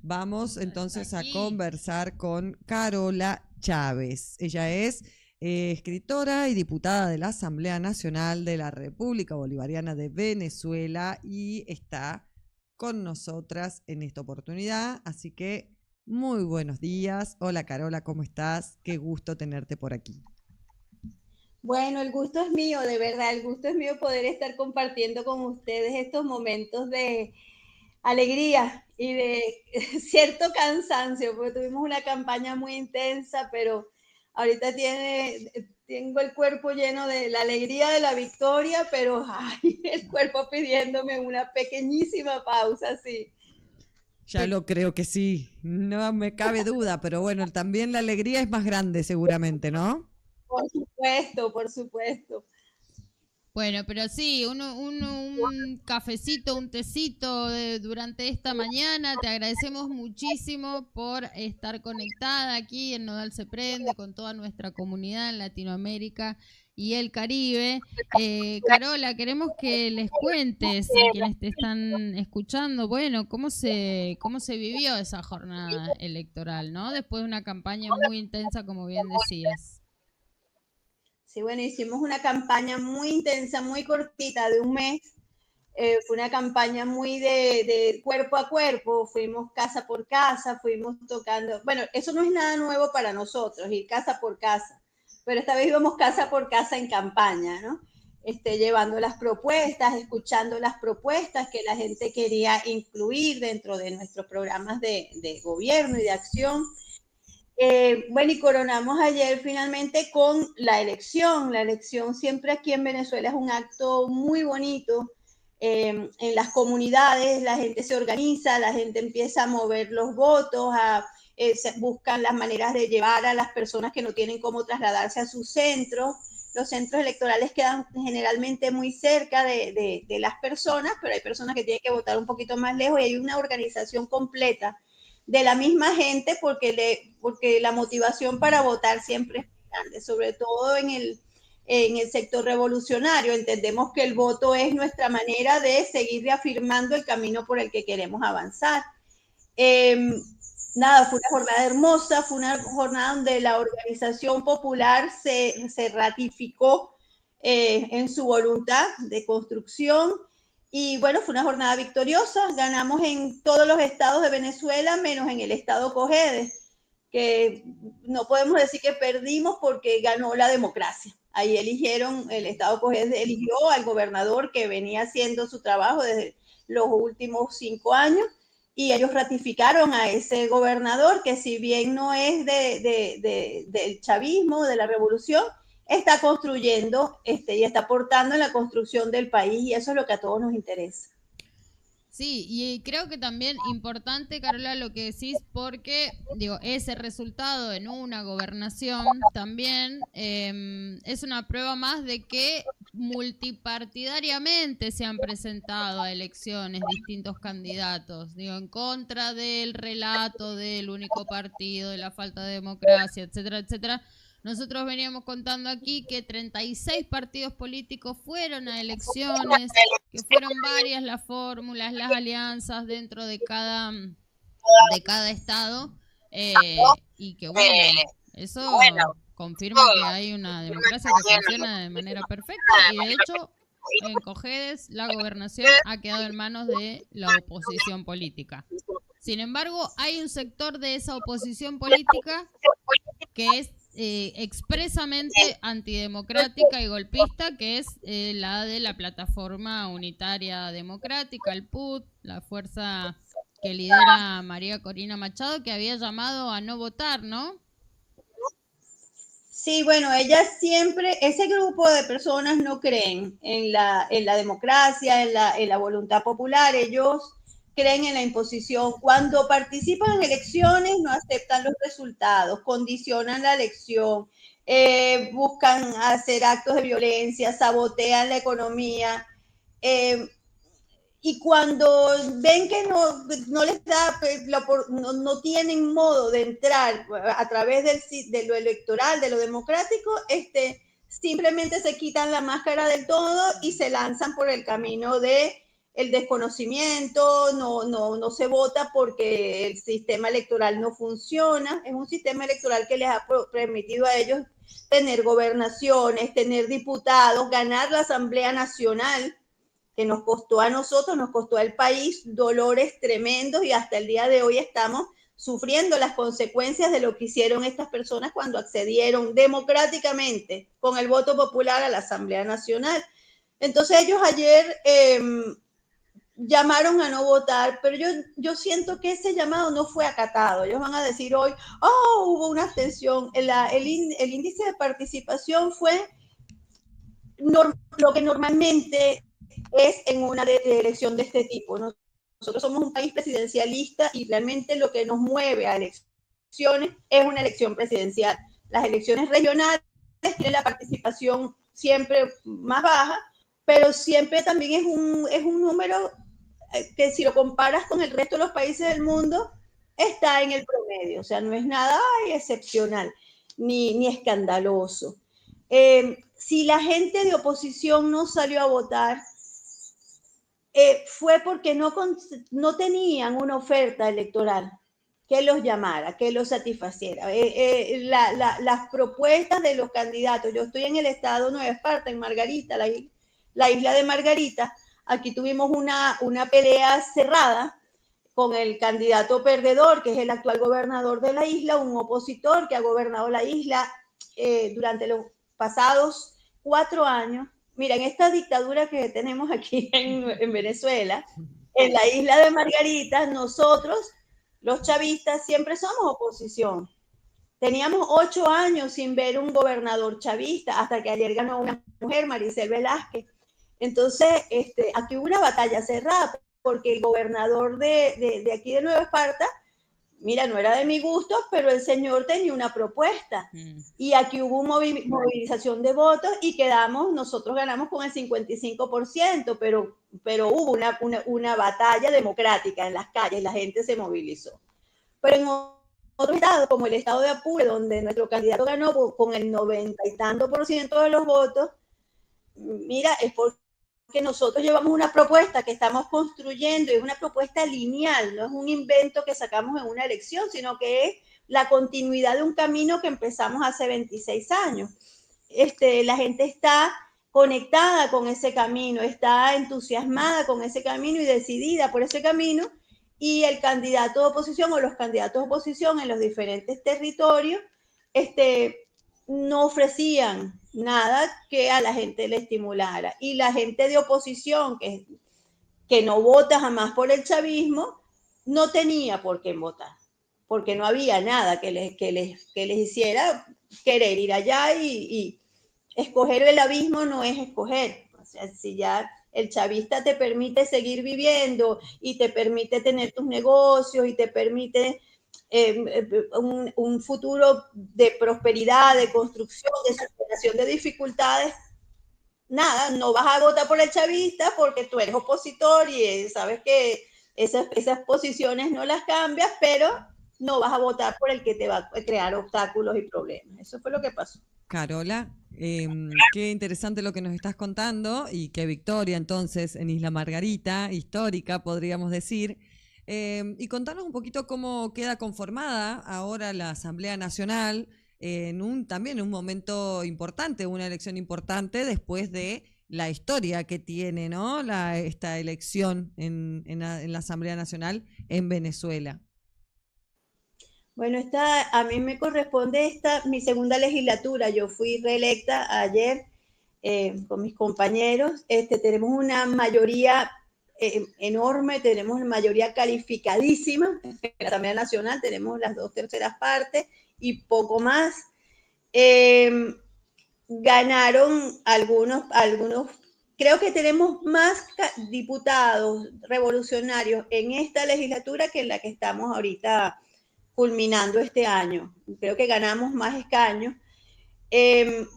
Vamos Bueno, está entonces a aquí. conversar con Carola Chávez. Ella es escritora y diputada de la Asamblea Nacional de la República Bolivariana de Venezuela y está con nosotras en esta oportunidad. Así que muy buenos días. Hola Carola, ¿cómo estás? Qué gusto tenerte por aquí. Bueno, el gusto es mío, de verdad, el gusto es mío poder estar compartiendo con ustedes estos momentos de alegría y de cierto cansancio, porque tuvimos una campaña muy intensa, pero ahorita tengo el cuerpo lleno de la alegría de la victoria, pero ay, el cuerpo pidiéndome una pequeñísima pausa, sí. Ya lo creo que sí, no me cabe duda, pero bueno, también la alegría es más grande seguramente, ¿no? Por supuesto, por supuesto. Bueno, pero sí, un cafecito, un tecito durante esta mañana. Te agradecemos muchísimo por estar conectada aquí en Nodal Se Prende con toda nuestra comunidad en Latinoamérica y el Caribe. Carola, queremos que les cuentes a quienes te están escuchando, bueno, cómo se vivió esa jornada electoral, ¿no? Después de una campaña muy intensa, como bien decías. Sí, bueno, hicimos una campaña muy intensa, muy cortita, de un mes. Fue una campaña muy de cuerpo a cuerpo, fuimos casa por casa, fuimos tocando, bueno, eso no es nada nuevo para nosotros, ir casa por casa, pero esta vez íbamos casa por casa en campaña, ¿no? Llevando las propuestas, escuchando las propuestas que la gente quería incluir dentro de nuestros programas de gobierno y de acción. Bueno, y coronamos ayer finalmente con la elección. La elección siempre aquí en Venezuela es un acto muy bonito. En las comunidades la gente se organiza, la gente empieza a mover los votos, se buscan las maneras de llevar a las personas que no tienen cómo trasladarse a sus centros. Los centros electorales quedan generalmente muy cerca de las personas, pero hay personas que tienen que votar un poquito más lejos y hay una organización completa de la misma gente porque la motivación para votar siempre es grande, sobre todo en el sector revolucionario. Entendemos que el voto es nuestra manera de seguir reafirmando el camino por el que queremos avanzar. Nada, fue una jornada hermosa, fue una jornada donde la organización popular se ratificó en su voluntad de construcción. Y bueno, fue una jornada victoriosa. Ganamos en todos los estados de Venezuela, menos en el estado Cojedes, que no podemos decir que perdimos porque ganó la democracia. Ahí eligieron, el estado Cojedes eligió al gobernador que venía haciendo su trabajo desde los últimos 5 años y ellos ratificaron a ese gobernador que si bien no es del chavismo, de la revolución, está construyendo y está aportando en la construcción del país y eso es lo que a todos nos interesa. Sí, y creo que también importante, Carola, lo que decís, porque digo, ese resultado en una gobernación también es una prueba más de que multipartidariamente se han presentado a elecciones distintos candidatos, digo, en contra del relato del único partido, de la falta de democracia, etcétera, etcétera. Nosotros veníamos contando aquí que 36 partidos políticos fueron a elecciones, que fueron varias las fórmulas, las alianzas dentro de cada estado, y que bueno, eso confirma que hay una democracia que funciona de manera perfecta y de hecho en Cojedes la gobernación ha quedado en manos de la oposición política. Sin embargo, hay un sector de esa oposición política que es expresamente antidemocrática y golpista, que es la de la Plataforma Unitaria Democrática, el PUT, la fuerza que lidera María Corina Machado, que había llamado a no votar, ¿no? Sí, bueno, ellas siempre, ese grupo de personas no creen en la democracia, en la voluntad popular, ellos creen en la imposición. Cuando participan en elecciones no aceptan los resultados, condicionan la elección, buscan hacer actos de violencia, sabotean la economía. Eh, y cuando ven que no les da, no tienen modo de entrar a través de lo electoral, de lo democrático, simplemente se quitan la máscara del todo y se lanzan por el camino de el desconocimiento, no se vota porque el sistema electoral no funciona. Es un sistema electoral que les ha permitido a ellos tener gobernaciones, tener diputados, ganar la Asamblea Nacional, que nos costó a nosotros, nos costó al país dolores tremendos y hasta el día de hoy estamos sufriendo las consecuencias de lo que hicieron estas personas cuando accedieron democráticamente con el voto popular a la Asamblea Nacional. Entonces ellos ayer llamaron a no votar, pero yo siento que ese llamado no fue acatado. Ellos van a decir hoy, oh, hubo una abstención. El índice de participación fue lo que normalmente es en una elección de este tipo, ¿no? Nosotros somos un país presidencialista y realmente lo que nos mueve a elecciones es una elección presidencial. Las elecciones regionales tienen la participación siempre más baja, pero siempre también es un número que si lo comparas con el resto de los países del mundo, está en el promedio, o sea, no es nada excepcional ni escandaloso. Si la gente de oposición no salió a votar, fue porque no tenían una oferta electoral que los llamara, que los satisfaciera. Las propuestas de los candidatos, yo estoy en el estado Nueva Esparta, en Margarita, la isla de Margarita, aquí tuvimos una pelea cerrada con el candidato perdedor, que es el actual gobernador de la isla, un opositor que ha gobernado la isla durante los pasados 4 años. Mira, en esta dictadura que tenemos aquí en Venezuela, en la isla de Margarita, nosotros, los chavistas, siempre somos oposición. Teníamos 8 años sin ver un gobernador chavista, hasta que ayer ganó una mujer, Maricel Velázquez. Entonces, aquí hubo una batalla cerrada, porque el gobernador de aquí de Nueva Esparta, mira, no era de mi gusto, pero el señor tenía una propuesta. Y aquí hubo movilización de votos y nosotros ganamos con el 55%, pero hubo una batalla democrática en las calles, la gente se movilizó. Pero en otro estado, como el estado de Apure, donde nuestro candidato ganó con el 90 y tanto % de los votos, mira, es porque nosotros llevamos una propuesta que estamos construyendo, es una propuesta lineal, no es un invento que sacamos en una elección, sino que es la continuidad de un camino que empezamos hace 26 años. La gente está conectada con ese camino, está entusiasmada con ese camino y decidida por ese camino, y el candidato de oposición o los candidatos de oposición en los diferentes territorios no ofrecían nada que a la gente le estimulara. Y la gente de oposición, que no vota jamás por el chavismo, no tenía por qué votar, porque no había nada que les hiciera querer ir allá y escoger el abismo no es escoger. O sea, si ya el chavista te permite seguir viviendo y te permite tener tus negocios y te permite un futuro de prosperidad, de construcción, de superación de dificultades, nada, no vas a votar por el chavista porque tú eres opositor y sabes que esas posiciones no las cambias, pero no vas a votar por el que te va a crear obstáculos y problemas. Eso fue lo que pasó. Carola, qué interesante lo que nos estás contando y qué victoria entonces en Isla Margarita, histórica podríamos decir. Y contanos un poquito cómo queda conformada ahora la Asamblea Nacional también en un momento importante, una elección importante después de la historia que tiene, ¿no? Esta elección en la Asamblea Nacional en Venezuela. Bueno, a mí me corresponde mi segunda legislatura. Yo fui reelecta ayer con mis compañeros. Tenemos una mayoría enorme, tenemos una mayoría calificadísima en la Asamblea Nacional, tenemos las 2/3 partes y poco más. Ganaron algunos, creo que tenemos más diputados revolucionarios en esta legislatura que en la que estamos ahorita culminando este año. Creo que ganamos más escaños.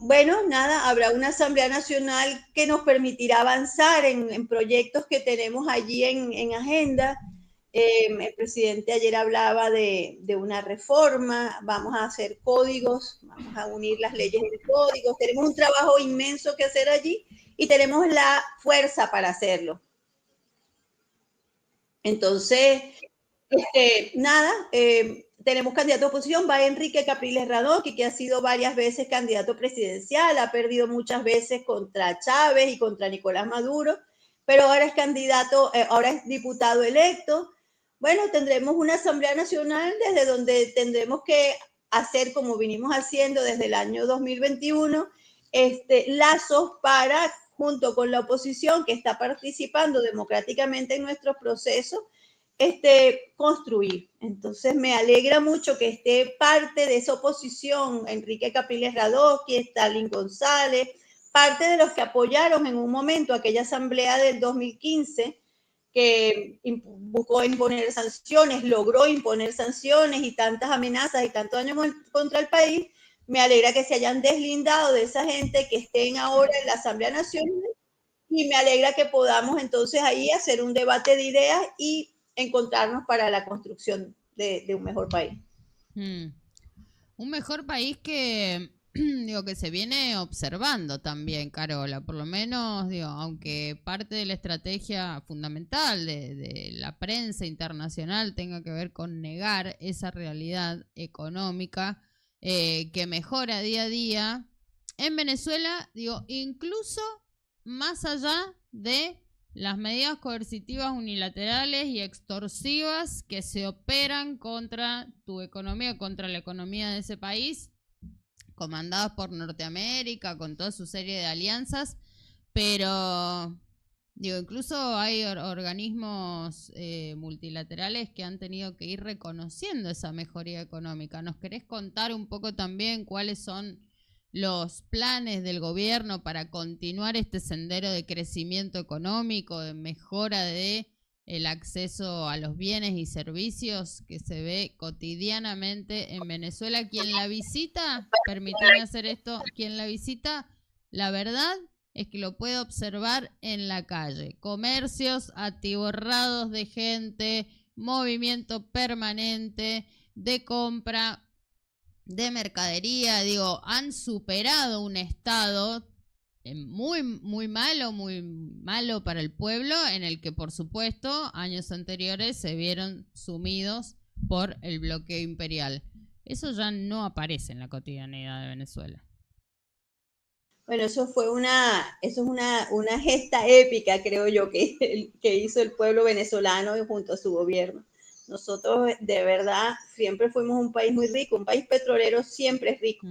Bueno, nada, habrá una Asamblea Nacional que nos permitirá avanzar en proyectos que tenemos allí en agenda. El presidente ayer hablaba de una reforma, vamos a hacer códigos, vamos a unir las leyes en códigos, tenemos un trabajo inmenso que hacer allí y tenemos la fuerza para hacerlo. Entonces, nada, tenemos candidato a oposición, va Enrique Capriles Radón, que ha sido varias veces candidato presidencial, ha perdido muchas veces contra Chávez y contra Nicolás Maduro, pero ahora es candidato, ahora es diputado electo. Bueno, tendremos una Asamblea Nacional desde donde tendremos que hacer, como vinimos haciendo desde el año 2021, lazos para, junto con la oposición que está participando democráticamente en nuestros procesos, construir. Entonces me alegra mucho que esté parte de esa oposición, Enrique Capriles Radosky, Stalin González, parte de los que apoyaron en un momento aquella asamblea del 2015 que buscó imponer sanciones, logró imponer sanciones y tantas amenazas y tantos daños contra el país. Me alegra que se hayan deslindado de esa gente, que estén ahora en la Asamblea Nacional, y me alegra que podamos entonces ahí hacer un debate de ideas y encontrarnos para la construcción de un mejor país. Un mejor país que digo que se viene observando también, Carola, por lo menos, digo, aunque parte de la estrategia fundamental de la prensa internacional tenga que ver con negar esa realidad económica que mejora día a día, en Venezuela, digo, incluso más allá de las medidas coercitivas unilaterales y extorsivas que se operan contra tu economía, contra la economía de ese país, comandadas por Norteamérica, con toda su serie de alianzas, pero digo, incluso hay organismos multilaterales que han tenido que ir reconociendo esa mejoría económica. ¿Nos querés contar un poco también cuáles son los planes del gobierno para continuar este sendero de crecimiento económico, de mejora de el acceso a los bienes y servicios que se ve cotidianamente en Venezuela? Quien la visita, permíteme hacer esto, quien la visita, la verdad es que lo puede observar en la calle. Comercios atiborrados de gente, movimiento permanente de compra, de mercadería, digo, han superado un estado muy malo para el pueblo, en el que por supuesto años anteriores se vieron sumidos por el bloqueo imperial. Eso ya no aparece en la cotidianidad de Venezuela. Bueno, eso es una gesta épica, creo yo, que hizo el pueblo venezolano junto a su gobierno. Nosotros de verdad siempre fuimos un país muy rico, un país petrolero siempre es rico.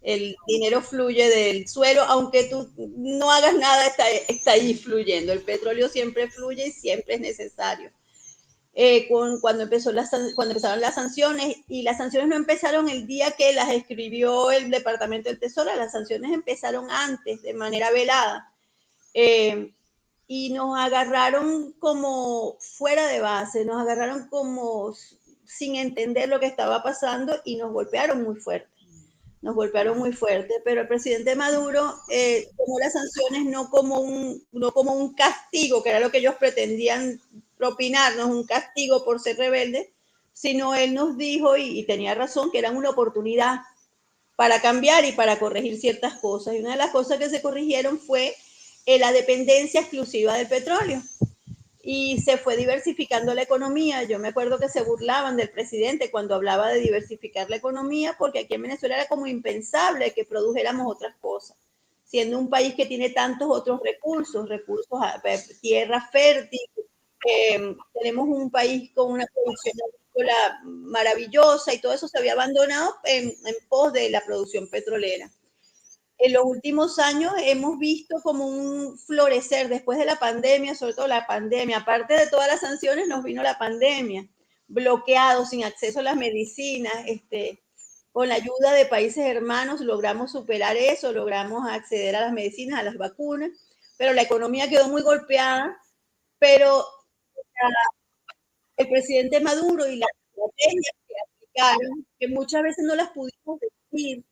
El dinero fluye del suelo, aunque tú no hagas nada, está ahí fluyendo. El petróleo siempre fluye y siempre es necesario. Cuando empezaron las sanciones, y las sanciones no empezaron el día que las escribió el Departamento del Tesoro, las sanciones empezaron antes, de manera velada, y nos agarraron como fuera de base, nos agarraron como sin entender lo que estaba pasando y nos golpearon muy fuerte. Pero el presidente Maduro tomó las sanciones no como un castigo, que era lo que ellos pretendían propinarnos, un castigo por ser rebeldes, sino él nos dijo, y tenía razón, que eran una oportunidad para cambiar y para corregir ciertas cosas. Y una de las cosas que se corrigieron fue la dependencia exclusiva del petróleo. Y se fue diversificando la economía. Yo me acuerdo que se burlaban del presidente cuando hablaba de diversificar la economía, porque aquí en Venezuela era como impensable que produjéramos otras cosas, siendo un país que tiene tantos otros recursos, tierra fértil, tenemos un país con una producción agrícola maravillosa, y todo eso se había abandonado en pos de la producción petrolera. En los últimos años hemos visto como un florecer después de la pandemia, sobre todo la pandemia. Aparte de todas las sanciones, nos vino la pandemia, bloqueados, sin acceso a las medicinas. Con la ayuda de países hermanos logramos superar eso, logramos acceder a las medicinas, a las vacunas, pero la economía quedó muy golpeada. Pero el presidente Maduro y las estrategias que aplicaron, que muchas veces no las pudimos decir,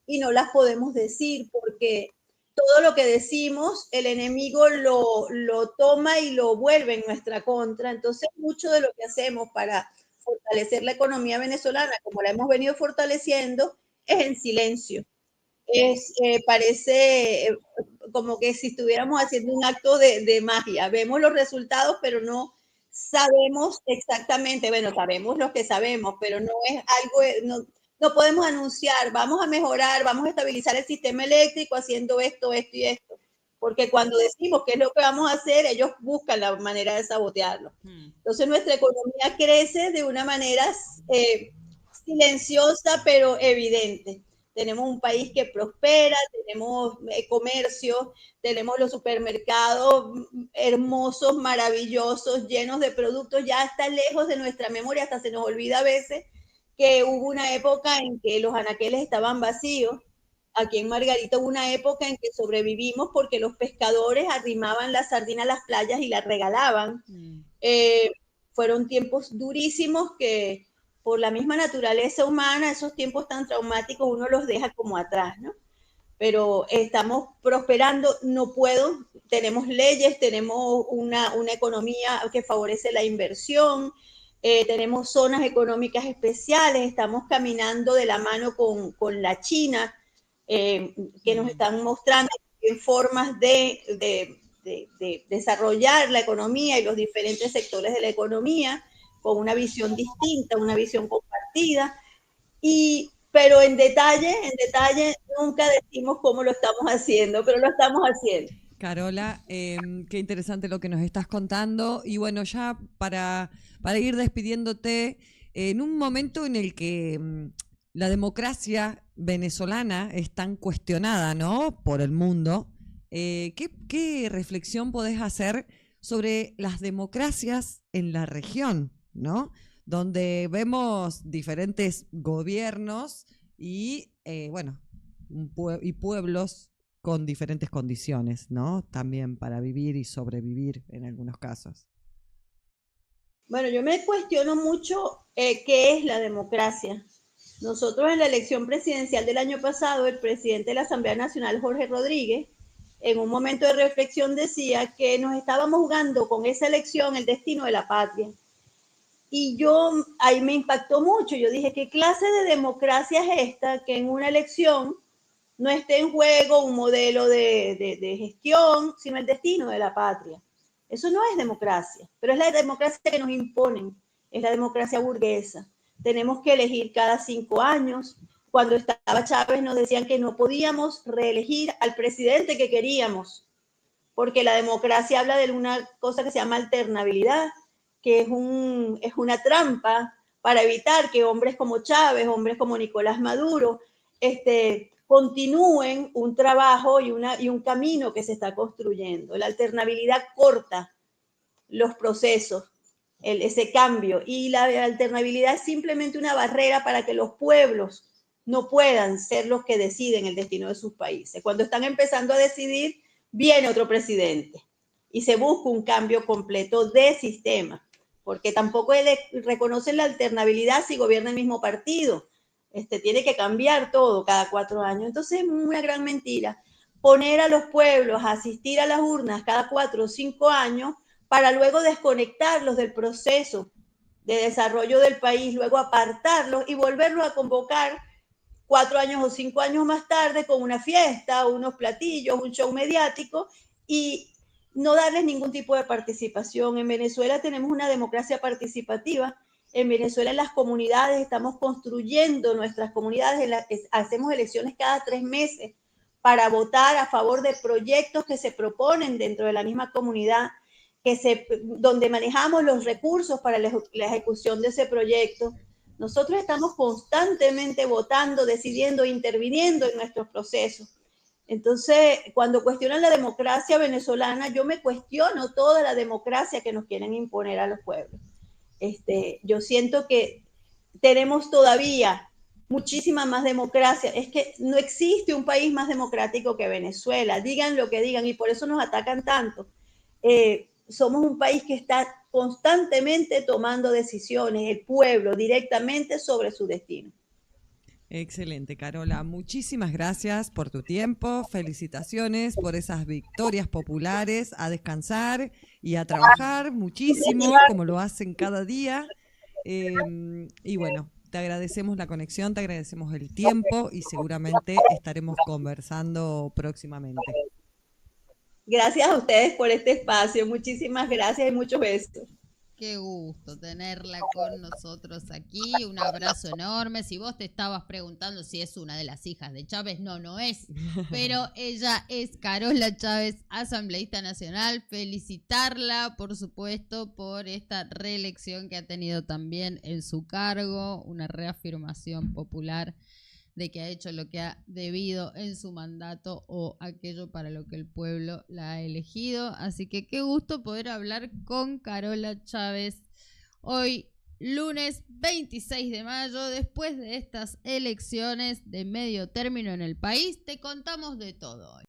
y no las podemos decir porque todo lo que decimos el enemigo lo toma y lo vuelve en nuestra contra. Entonces, mucho de lo que hacemos para fortalecer la economía venezolana, como la hemos venido fortaleciendo, es en silencio. Parece como que si estuviéramos haciendo un acto de magia. Vemos los resultados, pero no sabemos exactamente, bueno, sabemos lo que sabemos, pero no es algo, no podemos anunciar, vamos a mejorar, vamos a estabilizar el sistema eléctrico haciendo esto, esto y esto. Porque cuando decimos qué es lo que vamos a hacer, ellos buscan la manera de sabotearlo. Entonces nuestra economía crece de una manera silenciosa, pero evidente. Tenemos un país que prospera, tenemos comercio, tenemos los supermercados hermosos, maravillosos, llenos de productos, ya está lejos de nuestra memoria, hasta se nos olvida a veces que hubo una época en que los anaqueles estaban vacíos. Aquí en Margarita hubo una época en que sobrevivimos porque los pescadores arrimaban la sardina a las playas y la regalaban. Fueron tiempos durísimos que por la misma naturaleza humana, esos tiempos tan traumáticos uno los deja como atrás, ¿no? Pero estamos prosperando, no puedo, tenemos leyes, tenemos una economía que favorece la inversión, tenemos zonas económicas especiales, estamos caminando de la mano con la China, que nos están mostrando formas de desarrollar la economía y los diferentes sectores de la economía con una visión distinta, una visión compartida, pero en detalle nunca decimos cómo lo estamos haciendo, pero lo estamos haciendo. Carola, qué interesante lo que nos estás contando. Y bueno, ya para ir despidiéndote, en un momento en el que la democracia venezolana es tan cuestionada, ¿no?, por el mundo, ¿qué reflexión podés hacer sobre las democracias en la región, ¿no?, donde vemos diferentes gobiernos y, bueno, y pueblos con diferentes condiciones, ¿no?, también para vivir y sobrevivir en algunos casos? Bueno, yo me cuestiono mucho qué es la democracia. Nosotros en la elección presidencial del año pasado, el presidente de la Asamblea Nacional, Jorge Rodríguez, en un momento de reflexión decía que nos estábamos jugando con esa elección el destino de la patria. Y ahí me impactó mucho. Yo dije, ¿qué clase de democracia es esta que en una elección no esté en juego un modelo de gestión, sino el destino de la patria? Eso no es democracia, pero es la democracia que nos imponen, es la democracia burguesa. Tenemos que elegir cada 5 años. Cuando estaba Chávez nos decían que no podíamos reelegir al presidente que queríamos, porque la democracia habla de una cosa que se llama alternabilidad, que es una trampa para evitar que hombres como Chávez, hombres como Nicolás Maduro, continúen un trabajo y un camino que se está construyendo. La alternabilidad corta los procesos, ese cambio, y la alternabilidad es simplemente una barrera para que los pueblos no puedan ser los que deciden el destino de sus países. Cuando están empezando a decidir, viene otro presidente y se busca un cambio completo de sistema, porque tampoco reconocen la alternabilidad si gobierna el mismo partido. Tiene que cambiar todo cada 4 años. Entonces es una gran mentira poner a los pueblos a asistir a las urnas cada 4 o 5 años para luego desconectarlos del proceso de desarrollo del país, luego apartarlos y volverlos a convocar 4 años o 5 años más tarde con una fiesta, unos platillos, un show mediático y no darles ningún tipo de participación. En Venezuela tenemos una democracia participativa. En Venezuela, en las comunidades, estamos construyendo nuestras comunidades, hacemos elecciones cada 3 meses para votar a favor de proyectos que se proponen dentro de la misma comunidad, donde manejamos los recursos para la ejecución de ese proyecto. Nosotros estamos constantemente votando, decidiendo, interviniendo en nuestros procesos. Entonces, cuando cuestionan la democracia venezolana, yo me cuestiono toda la democracia que nos quieren imponer a los pueblos. Yo siento que tenemos todavía muchísima más democracia. Es que no existe un país más democrático que Venezuela, digan lo que digan, y por eso nos atacan tanto. Somos un país que está constantemente tomando decisiones, el pueblo, directamente sobre su destino. Excelente, Carola. Muchísimas gracias por tu tiempo. Felicitaciones por esas victorias populares. A descansar y a trabajar muchísimo, como lo hacen cada día. Y bueno, te agradecemos la conexión, te agradecemos el tiempo y seguramente estaremos conversando próximamente. Gracias a ustedes por este espacio. Muchísimas gracias y muchos besos. Qué gusto tenerla con nosotros aquí. Un abrazo enorme. Si vos te estabas preguntando si es una de las hijas de Chávez, no es. Pero ella es Carola Chávez, asambleísta nacional. Felicitarla, por supuesto, por esta reelección que ha tenido también en su cargo. Una reafirmación popular de que ha hecho lo que ha debido en su mandato o aquello para lo que el pueblo la ha elegido. Así que qué gusto poder hablar con Carola Chávez hoy, lunes 26 de mayo, después de estas elecciones de medio término en el país. Te contamos de todo hoy.